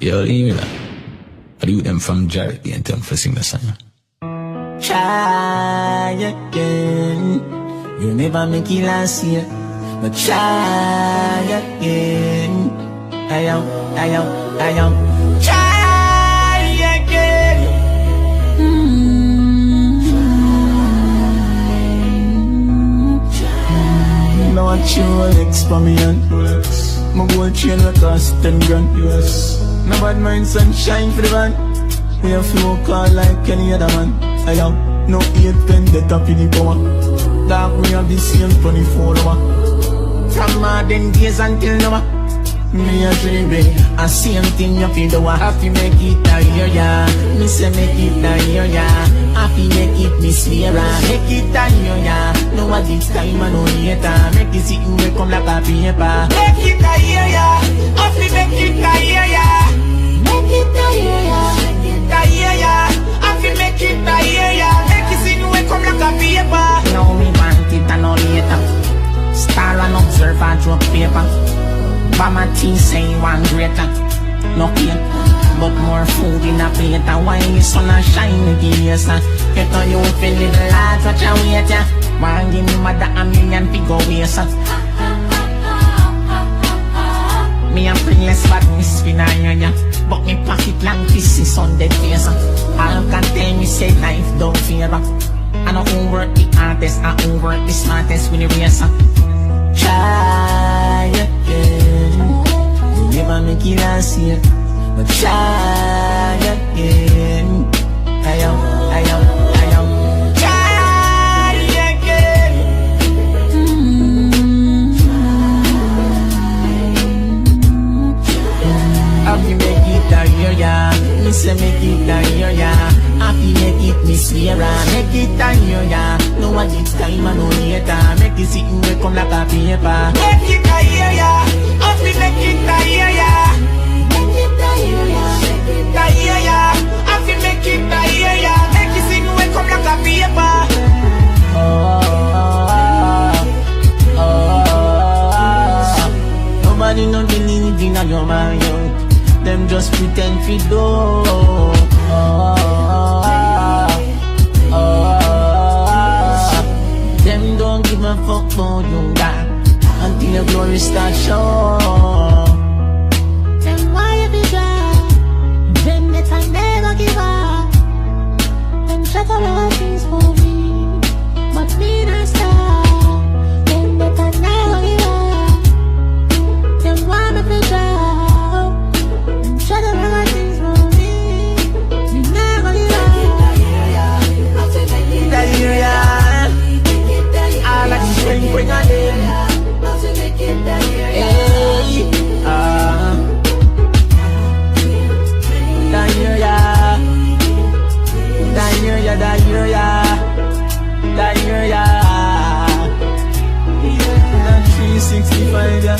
Yo, leave me that. I do them from Jarrett and tell them to sing the song. Try again. You never make it last year, but try again. I am. Try again. Now I chew Rolex for me and my gold chain will cost 10 grand. No bad mind sunshine for the van. We have flow call like any other man. I am no 8 pen the top in the power. Dark we have the same 24 hour. From modern days until now. Me a dream, a same thing you feel do I have to make it a year, yeah. Me say make it a year, yeah. Happy make it Miss Vera. Make it a year, yeah. No what this time and no later. Make it see you will come like a paper. Make it a year, yeah. Happy make it a year, yeah. Make it a year, yeah. Make it a year, yeah. Happy make it a year, yeah. Make it see you will come like a paper. Now me want it and no later. Star and observe and drop paper. Mama tea say one greater. No pain, but more food in a plate. Why the sun a shine against her? You thought you would feel little light, watch a wait ya. Why give me mother a million figure waste her? Me a less badness for ya. But me pocket long kisses on the face. All can tell me say life don't fear her. I know who work the artist, I who work the smartest with the racer. Try again. You never make it last year, but try again. I am. Try again. Happy make it a year, yeah. Me say make it a year, yeah. Happy make it Miss Vera. Make it a year, yeah. No what this time and no later. Make it see you will come like a paper. Make it a year, yeah. Happy make it a year, yeah. Make it a year, yeah. Make it a year, yeah. Happy make it a year, yeah. Make it see you will come like a paper. Nobody no believe in your mind, yo. Them just pretend fi do. Them don't give a fuck about you, God, until your glory start show. Them why you be glad? Them that I never give up. Them shut all our things for me, but me not stop. Them that I never give up. Them why me be glad? Them shut all our things for me, me never give up. That year, yeah. I like to bring a name. Hey, that year, yeah. That year, yeah. That year, yeah. That year, yeah. 365, yeah.